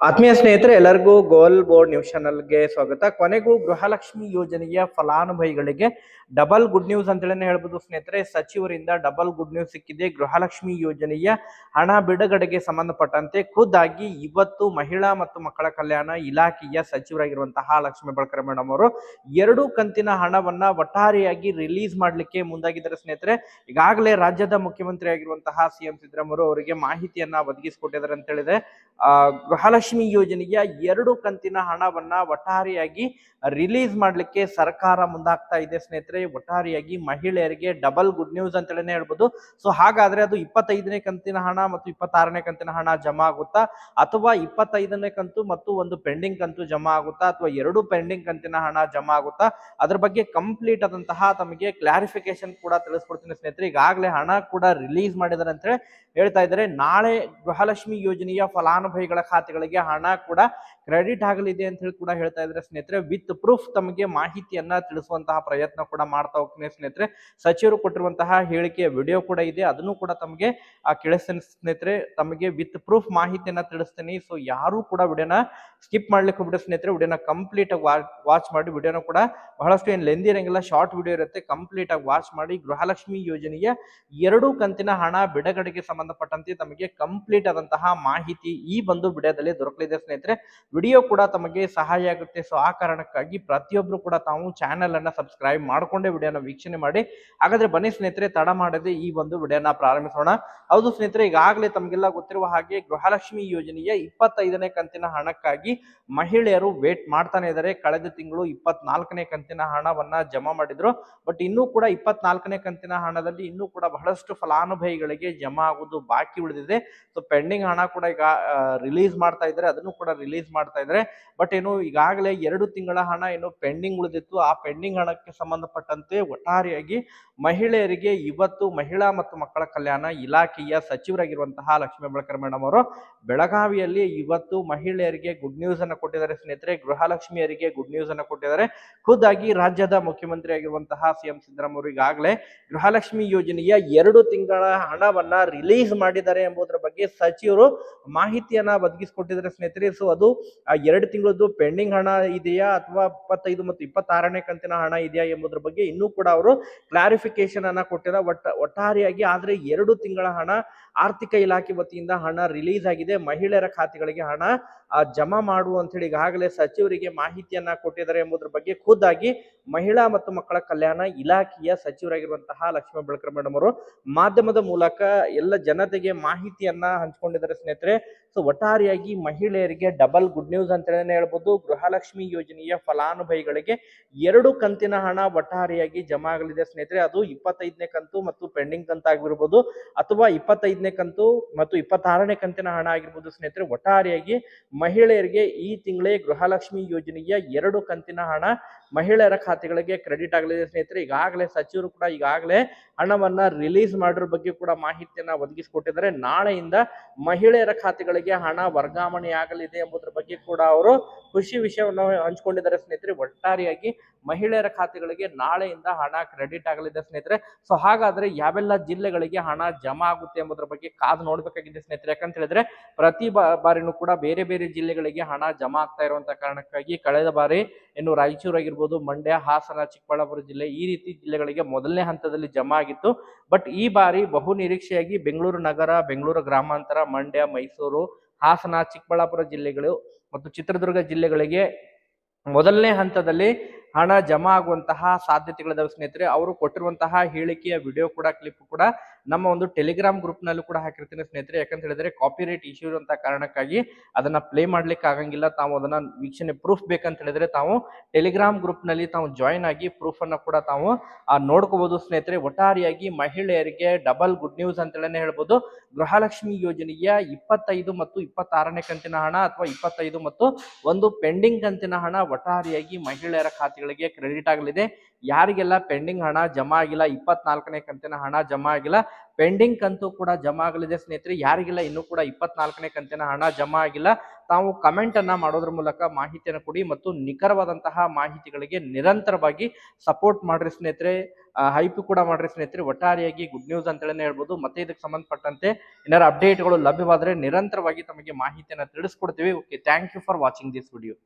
ಆತ್ಮೀಯ ಸ್ನೇಹಿತರೆ ಎಲ್ಲರಿಗೂ ಗೋಲ್ ಬೋರ್ಡ್ ನ್ಯೂಸ್ ಚಾನಲ್ಗೆ ಸ್ವಾಗತ. ಕೊನೆಗೂ ಗೃಹಲಕ್ಷ್ಮಿ ಯೋಜನೆಯ ಫಲಾನುಭವಿಗಳಿಗೆ ಡಬಲ್ ಗುಡ್ ನ್ಯೂಸ್ ಅಂತೇಳಿ ಹೇಳ್ಬೋದು ಸ್ನೇಹಿತರೆ. ಸಚಿವರಿಂದ ಡಬಲ್ ಗುಡ್ ನ್ಯೂಸ್ ಸಿಕ್ಕಿದೆ. ಗೃಹಲಕ್ಷ್ಮಿ ಯೋಜನೆಯ ಹಣ ಬಿಡುಗಡೆಗೆ ಸಂಬಂಧಪಟ್ಟಂತೆ ಖುದ್ದಾಗಿ ಇವತ್ತು ಮಹಿಳಾ ಮತ್ತು ಮಕ್ಕಳ ಕಲ್ಯಾಣ ಇಲಾಖೆಯ ಸಚಿವರಾಗಿರುವಂತಹ ಲಕ್ಷ್ಮೀ ಹೆಬ್ಬಾಳ್ಕರ್ ಮೇಡಮ್ ಅವರು 2 ಕಂತಿನ ಹಣವನ್ನ ಒಟ್ಟಾರೆಯಾಗಿ ರಿಲೀಸ್ ಮಾಡ್ಲಿಕ್ಕೆ ಮುಂದಾಗಿದ್ದಾರೆ ಸ್ನೇಹಿತರೆ. ಈಗಾಗಲೇ ರಾಜ್ಯದ ಮುಖ್ಯಮಂತ್ರಿ ಆಗಿರುವಂತಹ ಸಿಎಂ ಸಿದ್ದರಾಮಯ್ಯ ಅವರಿಗೆ ಮಾಹಿತಿಯನ್ನ ಒದಗಿಸಿಕೊಟ್ಟಿದ್ದಾರೆ ಅಂತ ಹೇಳಿದೆ. ಗೃಹಲಕ್ಷ್ಮಿ ಯೋಜನೆಯ 2 ಕಂತಿನ ಹಣವನ್ನ ಒಟ್ಟಾರೆಯಾಗಿ ರಿಲೀಸ್ ಮಾಡ್ಲಿಕ್ಕೆ ಸರ್ಕಾರ ಮುಂದಾಗ್ತಾ ಇದೆ ಸ್ನೇಹಿತರೆ. ಒಟ್ಟಾರೆಯಾಗಿ ಮಹಿಳೆಯರಿಗೆ ಡಬಲ್ ಗುಡ್ ನ್ಯೂಸ್ ಅಂತೇಳಿ ಹೇಳ್ಬೋದು. ಸೊ ಹಾಗಾದ್ರೆ ಅದು 25ನೇ ಕಂತಿನ ಹಣ ಮತ್ತು 26ನೇ ಕಂತಿನ ಹಣ ಜಮಾ ಆಗುತ್ತಾ, ಅಥವಾ 25ನೇ ಕಂತು ಮತ್ತು ಒಂದು ಪೆಂಡಿಂಗ್ ಕಂತು ಜಮಾ ಆಗುತ್ತಾ, ಅಥವಾ 2 ಪೆಂಡಿಂಗ್ ಕಂತಿನ ಹಣ ಜಮಾ ಆಗುತ್ತಾ, ಅದ್ರ ಬಗ್ಗೆ ಕಂಪ್ಲೀಟ್ ಆದಂತಹ ತಮಗೆ ಕ್ಲಾರಿಫಿಕೇಶನ್ ಕೂಡ ತಿಳಿಸ್ಕೊಡ್ತೀನಿ ಸ್ನೇಹಿತರೆ. ಈಗಾಗಲೇ ಹಣ ಕೂಡ ರಿಲೀಸ್ ಮಾಡಿದ್ದಾರೆ ಅಂತ ಹೇಳ್ತಾ ಇದ್ದಾರೆ. ನಾಳೆ ಗೃಹಲಕ್ಷ್ಮಿ ಯೋಜನೆಯ ಫಲಾನುಭವಿಗಳ ಖಾತೆಗಳಿಗೆ ಹಣ ಕೂಡ ಕ್ರೆಡಿಟ್ ಆಗಲಿದೆ ಅಂತ ಹೇಳಿ ಕೂಡ ಹೇಳ್ತಾ ಇದ್ದಾರೆ ಸ್ನೇಹಿತರೆ. ವಿತ್ ಪ್ರೂಫ್ ತಮಗೆ ಮಾಹಿತಿಯನ್ನ ತಿಳಿಸುವಂತಹ ಪ್ರಯತ್ನ ಕೂಡ ಮಾಡ್ತಾ ಹೋಗ್ತೀನಿ ಸ್ನೇಹಿತರೆ. ಸಚಿವರು ಕೊಟ್ಟಿರುವಂತಹ ಹೇಳಿಕೆಯ ವಿಡಿಯೋ ಕೂಡ ಇದೆ, ಅದನ್ನು ಕೂಡ ತಮಗೆ ಕೇಳಿಸ್ತೇನೆ ಸ್ನೇಹಿತರೆ. ತಮಗೆ ವಿತ್ ಪ್ರೂಫ್ ಮಾಹಿತಿಯನ್ನ ತಿಳಿಸ್ತೀನಿ. ಸೊ ಯಾರು ಕೂಡ ವಿಡಿಯೋನ ಸ್ಕಿಪ್ ಮಾಡ್ಲಿಕ್ಕೆ ಹೋಗ್ಬಿಡಿ ಸ್ನೇಹಿತರೆ. ವಿಡಿಯೋನ ಕಂಪ್ಲೀಟ್ ಆಗಿ ವಾಚ್ ಮಾಡಿ. ವಿಡಿಯೋನ ಕೂಡ ಬಹಳಷ್ಟು ಏನು ಲೆಂದಿ ಇರಂಗಿಲ್ಲ, ಶಾರ್ಟ್ ವಿಡಿಯೋ ಇರುತ್ತೆ. ಕಂಪ್ಲೀಟ್ ಆಗಿ ವಾಚ್ ಮಾಡಿ. ಗೃಹಲಕ್ಷ್ಮಿ ಯೋಜನೆಯ 2 ಕಂತಿನ ಹಣ ಬಿಡುಗಡೆಗೆ ಸಂಬಂಧಪಟ್ಟಂತೆ ತಮಗೆ ಕಂಪ್ಲೀಟ್ ಆದಂತಹ ಮಾಹಿತಿ ಈ ಒಂದು ವಿಡಿಯೋದಲ್ಲಿ ದೊರಕಲಿದೆ ಸ್ನೇಹಿತರೆ. ವಿಡಿಯೋ ಕೂಡ ತಮಗೆ ಸಹಾಯ ಆಗುತ್ತೆ. ಸೊ ಆ ಕಾರಣಕ್ಕಾಗಿ ಪ್ರತಿಯೊಬ್ರು ಕೂಡ ತಾವು ಚಾನೆಲ್ ಅನ್ನ ಸಬ್ಸ್ಕ್ರೈಬ್ ಮಾಡ್ಕೊಂಡೇ ವಿಡಿಯೋನ ವೀಕ್ಷಣೆ ಮಾಡಿ. ಹಾಗಾದ್ರೆ ಬನ್ನಿ ಸ್ನೇಹಿತರೆ, ತಡ ಮಾಡದೆ ಈ ಒಂದು ವಿಡಿಯೋನ ಪ್ರಾರಂಭಿಸೋಣ. ಹೌದು ಸ್ನೇಹಿತರೆ, ಈಗಾಗಲೇ ತಮಗೆಲ್ಲ ಗೊತ್ತಿರುವ ಹಾಗೆ ಗೃಹಲಕ್ಷ್ಮಿ ಯೋಜನೆಯ 25ನೇ ಕಂತಿನ ಹಣಕ್ಕಾಗಿ ಮಹಿಳೆಯರು ವೇಟ್ ಮಾಡ್ತಾನೆ ಇದ್ದಾರೆ. ಕಳೆದ ತಿಂಗಳು 24ನೇ ಕಂತಿನ ಹಣವನ್ನ ಜಮಾ ಮಾಡಿದ್ರು. ಬಟ್ ಇನ್ನೂ ಕೂಡ 24ನೇ ಕಂತಿನ ಹಣದಲ್ಲಿ ಇನ್ನೂ ಕೂಡ ಬಹಳಷ್ಟು ಫಲಾನುಭವಿಗಳಿಗೆ ಜಮಾ ಆಗುವುದು ಬಾಕಿ ಉಳಿದಿದೆ. ಸೊ ಪೆಂಡಿಂಗ್ ಹಣ ಕೂಡ ಈಗ ರಿಲೀಸ್ ಮಾಡ್ತಾ ಇದ್ದಾರೆ, ಅದನ್ನು ಕೂಡ ರಿಲೀಸ್ ಮಾಡ್ತಾ ಇದ್ದಾರೆ. ಬಟ್ ಏನು ಈಗಾಗಲೇ 2 ತಿಂಗಳ ಹಣ ಏನು ಪೆಂಡಿಂಗ್ ಉಳಿದಿತ್ತು, ಆ ಪೆಂಡಿಂಗ್ ಹಣಕ್ಕೆ ಸಂಬಂಧಪಟ್ಟಂತೆ ಒಟ್ಟಾರೆಯಾಗಿ ಮಹಿಳೆಯರಿಗೆ ಇವತ್ತು ಮಹಿಳಾ ಮತ್ತು ಮಕ್ಕಳ ಕಲ್ಯಾಣ ಇಲಾಖೆಯ ಸಚಿವರಾಗಿರುವಂತಹ ಲಕ್ಷ್ಮೀ ಹೆಬ್ಬಾಳ್ಕರ್ ಮೇಡಮ್ ಅವರು ಬೆಳಗಾವಿಯಲ್ಲಿ ಇವತ್ತು ಮಹಿಳೆಯರಿಗೆ ಗುಡ್ ನ್ಯೂಸ್ ಅನ್ನು ಕೊಟ್ಟಿದ್ದಾರೆ ಸ್ನೇಹಿತರೆ. ಗೃಹಲಕ್ಷ್ಮಿಯರಿಗೆ ಗುಡ್ ನ್ಯೂಸ್ ಅನ್ನು ಕೊಟ್ಟಿದ್ದಾರೆ. ಖುದ್ದಾಗಿ ರಾಜ್ಯದ ಮುಖ್ಯಮಂತ್ರಿ ಆಗಿರುವಂತಹ ಸಿಎಂ ಸಿದ್ದರಾಮಯ್ಯ ಅವರು ಈಗಾಗಲೇ ಗೃಹಲಕ್ಷ್ಮಿ ಯೋಜನೆಯ 2 ತಿಂಗಳ ಹಣವನ್ನ ರಿಲೀಸ್ ಮಾಡಿದ್ದಾರೆ ಎಂಬುದರ ಬಗ್ಗೆ ಸಚಿವರು ಮಾಹಿತಿಯನ್ನ ಒದಗಿಸಿಕೊಟ್ಟಿದ್ದಾರೆ ಸ್ನೇಹಿತರೆ. ಸೊ ಅದು 2 ತಿಂಗಳದ್ದು ಪೆಂಡಿಂಗ್ ಹಣ ಇದೆಯಾ ಅಥವಾ 25 ಮತ್ತು 26ನೇ ಕಂತಿನ ಹಣ ಇದೆಯಾ ಎಂಬುದರ ಬಗ್ಗೆ ಇನ್ನೂ ಕೂಡ ಅವರು ಕ್ಲಾರಿಫಿಕೇಶನ್ ಅನ್ನ ಕೊಟ್ಟಿಲ್ಲ. ಒಟ್ಟಾರೆಯಾಗಿ ಆದ್ರೆ 2 ತಿಂಗಳ ಹಣ ಆರ್ಥಿಕ ಇಲಾಖೆ ವತಿಯಿಂದ ಹಣ ರಿಲೀಸ್ ಆಗಿದೆ. ಮಹಿಳೆಯರ ಖಾತೆಗಳಿಗೆ ಹಣ ಜಮಾ ಮಾಡುವ ಅಂತ ಹೇಳಿ ಈಗಾಗಲೇ ಸಚಿವರಿಗೆ ಮಾಹಿತಿಯನ್ನ ಕೊಟ್ಟಿದ್ದಾರೆ ಎಂಬುದರ ಬಗ್ಗೆ ಖುದ್ದಾಗಿ ಮಹಿಳಾ ಮತ್ತು ಮಕ್ಕಳ ಕಲ್ಯಾಣ ಇಲಾಖೆಯ ಸಚಿವರಾಗಿರುವಂತಹ ಲಕ್ಷ್ಮೀ ಹೆಬ್ಬಾಳ್ಕರ್ ಮೇಡಮ್ ಅವರು ಮಾಧ್ಯಮದ ಮೂಲಕ ಎಲ್ಲ ಜನತೆಗೆ ಮಾಹಿತಿಯನ್ನ ಹಂಚಿಕೊಂಡಿದ್ದಾರೆ ಸ್ನೇಹಿತರೆ. ಸೊ ಒಟ್ಟಾರೆಯಾಗಿ ಮಹಿಳೆಯರಿಗೆ ಡಬಲ್ ಗುಡ್ ನ್ಯೂಸ್ ಅಂತ ಹೇಳ್ಬೋದು. ಗೃಹಲಕ್ಷ್ಮಿ ಯೋಜನೆಯ ಫಲಾನುಭವಿಗಳಿಗೆ 2 ಕಂತಿನ ಹಣ ಒಟ್ಟಾರೆಯಾಗಿ ಜಮಾ ಆಗಲಿದೆ ಸ್ನೇಹಿತರೆ. ಅದು 25ನೇ ಕಂತು ಮತ್ತು ಪೆಂಡಿಂಗ್ ಕಂತು ಆಗಿರ್ಬೋದು, ಅಥವಾ 25ನೇ ಕಂತು ಮತ್ತು 26ನೇ ಕಂತಿನ ಹಣ ಆಗಿರ್ಬೋದು ಸ್ನೇಹಿತರೆ. ಒಟ್ಟಾರೆಯಾಗಿ ಮಹಿಳೆಯರಿಗೆ ಈ ತಿಂಗಳೇ ಗೃಹಲಕ್ಷ್ಮಿ ಯೋಜನೆಯ 2 ಕಂತಿನ ಹಣ ಮಹಿಳೆಯರ ಖಾತೆಗಳಿಗೆ ಕ್ರೆಡಿಟ್ ಆಗಲಿದೆ ಸ್ನೇಹಿತರೆ. ಈಗಾಗಲೇ ಸಚಿವರು ಕೂಡ ಈಗಾಗಲೇ ಹಣವನ್ನ ರಿಲೀಸ್ ಮಾಡಿರೋ ಬಗ್ಗೆ ಕೂಡ ಮಾಹಿತಿಯನ್ನ ಒದಗಿಸಿಕೊಟ್ಟಿದ್ದಾರೆ. ನಾಳೆಯಿಂದ ಮಹಿಳೆಯರ ಖಾತೆಗಳಿಗೆ ಹಣ ವರ್ಗಾವಣೆ ಆಗಲಿದೆ ಎಂಬುದರ ಬಗ್ಗೆ ಕೂಡ ಅವರು ಖುಷಿ ವಿಷಯವನ್ನು ಹಂಚಿಕೊಂಡಿದ್ದಾರೆ ಸ್ನೇಹಿತರೆ. ಒಟ್ಟಾರೆಯಾಗಿ ಮಹಿಳೆಯರ ಖಾತೆಗಳಿಗೆ ನಾಳೆಯಿಂದ ಹಣ ಕ್ರೆಡಿಟ್ ಆಗಲಿದೆ ಸ್ನೇಹಿತರೆ. ಸೊ ಹಾಗಾದ್ರೆ ಯಾವೆಲ್ಲ ಜಿಲ್ಲೆಗಳಿಗೆ ಹಣ ಜಮಾ ಆಗುತ್ತೆ ಎಂಬುದರ ಬಗ್ಗೆ ಕಾದು ನೋಡ್ಬೇಕಾಗಿದೆ ಸ್ನೇಹಿತರೆ. ಯಾಕಂತ ಹೇಳಿದ್ರೆ ಪ್ರತಿ ಬಾರಿನೂ ಕೂಡ ಬೇರೆ ಬೇರೆ ಜಿಲ್ಲೆಗಳಿಗೆ ಹಣ ಜಮಾ ಆಗ್ತಾ ಇರುವಂತ ಕಾರಣಕ್ಕಾಗಿ ಕಳೆದ ಬಾರಿ ಇನ್ನು ರಾಯಚೂರು ಆಗಿರ್ಬೋದು, ಮಂಡ್ಯ, ಹಾಸನ, ಚಿಕ್ಕಬಳ್ಳಾಪುರ ಜಿಲ್ಲೆ ಈ ರೀತಿ ಜಿಲ್ಲೆಗಳಿಗೆ ಮೊದಲನೇ ಹಂತದಲ್ಲಿ ಜಮಾ ಆಗಿತ್ತು. ಬಟ್ ಈ ಬಾರಿ ಬಹು ನಿರೀಕ್ಷೆಯಾಗಿ ಬೆಂಗಳೂರು ನಗರ, ಬೆಂಗಳೂರು ಗ್ರಾಮಾಂತರ, ಮಂಡ್ಯ, ಮೈಸೂರು, ಹಾಸನ, ಚಿಕ್ಕಬಳ್ಳಾಪುರ ಜಿಲ್ಲೆಗಳು ಮತ್ತು ಚಿತ್ರದುರ್ಗ ಜಿಲ್ಲೆಗಳಿಗೆ ಮೊದಲನೇ ಹಂತದಲ್ಲಿ ಹಣ ಜಮಾ ಆಗುವಂತಹ ಸಾಧ್ಯತೆಗಳಿದಾವೆ ಸ್ನೇಹಿತರೆ. ಅವರು ಕೊಟ್ಟಿರುವಂತಹ ಹೇಳಿಕೆಯ ವಿಡಿಯೋ ಕೂಡ ಕ್ಲಿಪ್ ಕೂಡ ನಮ್ಮ ಒಂದು ಟೆಲಿಗ್ರಾಮ್ ಗ್ರೂಪ್ ನಲ್ಲೂ ಕೂಡ ಹಾಕಿರ್ತೀನಿ ಸ್ನೇಹಿತರೆ. ಯಾಕಂತ ಹೇಳಿದ್ರೆ ಕಾಪಿರೈಟ್ ಇಶ್ಯೂ ಇರುವಂತಹ ಕಾರಣಕ್ಕಾಗಿ ಅದನ್ನ ಪ್ಲೇ ಮಾಡ್ಲಿಕ್ಕೆ ಆಗಂಗಿಲ್ಲ. ತಾವು ಅದನ್ನ ವೀಕ್ಷಣೆ ಪ್ರೂಫ್ ಬೇಕಂತ ಹೇಳಿದ್ರೆ ತಾವು ಟೆಲಿಗ್ರಾಮ್ ಗ್ರೂಪ್ ನಲ್ಲಿ ತಾವು ಜಾಯಿನ್ ಆಗಿ ಪ್ರೂಫ್ ಅನ್ನ ಕೂಡ ತಾವು ನೋಡ್ಕೋಬಹುದು ಸ್ನೇಹಿತರೆ. ಒಟ್ಟಾರೆಯಾಗಿ ಮಹಿಳೆಯರಿಗೆ ಡಬಲ್ ಗುಡ್ ನ್ಯೂಸ್ ಅಂತೇಳಿ ಹೇಳ್ಬೋದು. ಗೃಹಲಕ್ಷ್ಮಿ ಯೋಜನೆಯ 25 ಮತ್ತು 26ನೇ ಕಂತಿನ ಹಣ ಅಥವಾ 25 ಮತ್ತು ಒಂದು ಪೆಂಡಿಂಗ್ ಕಂತಿನ ಹಣ ಒಟ್ಟಾರೆಯಾಗಿ ಮಹಿಳೆಯರ ಖಾತೆಗಳಿಗೆ ಕ್ರೆಡಿಟ್ ಆಗಲಿದೆ. ಯಾರಿಗೆಲ್ಲ ಪೆಂಡಿಂಗ್ ಹಣ ಜಮಾ ಆಗಿಲ್ಲ, 24ನೇ ಕಂತಿನ ಹಣ ಜಮಾ ಆಗಿಲ್ಲ, ಪೆಂಡಿಂಗ್ ಕಂತು ಕೂಡ ಜಮಾ ಆಗಲಿದೆ ಸ್ನೇಹಿತರೆ. ಯಾರಿಗೆಲ್ಲ ಇನ್ನೂ ಕೂಡ 24ನೇ ಕಂತಿನ ಹಣ ಜಮಾ ಆಗಿಲ್ಲ, ತಾವು ಕಮೆಂಟ್ ಅನ್ನ ಮಾಡೋದ್ರ ಮೂಲಕ ಮಾಹಿತಿಯನ್ನು ಕೊಡಿ ಮತ್ತು ನಿಖರವಾದಂತಹ ಮಾಹಿತಿಗಳಿಗೆ ನಿರಂತರವಾಗಿ ಸಪೋರ್ಟ್ ಮಾಡ್ರಿ ಸ್ನೇಹಿತರೆ. ಹೈಪ್ ಕೂಡ ಮಾಡ್ರಿ ಸ್ನೇಹಿತರೆ. ಒಟ್ಟಾರೆಯಾಗಿ ಗುಡ್ ನ್ಯೂಸ್ ಅಂತ ಹೇಳಿ ಹೇಳ್ಬೋದು. ಮತ್ತೆ ಇದಕ್ಕೆ ಸಂಬಂಧಪಟ್ಟಂತೆ ಏನಾರ ಅಪ್ಡೇಟ್ಗಳು ಲಭ್ಯವಾದರೆ ನಿರಂತರವಾಗಿ ತಮಗೆ ಮಾಹಿತಿಯನ್ನು ತಿಳಿಸ್ಕೊಡ್ತೀವಿ. Okay, thank you for watching this video.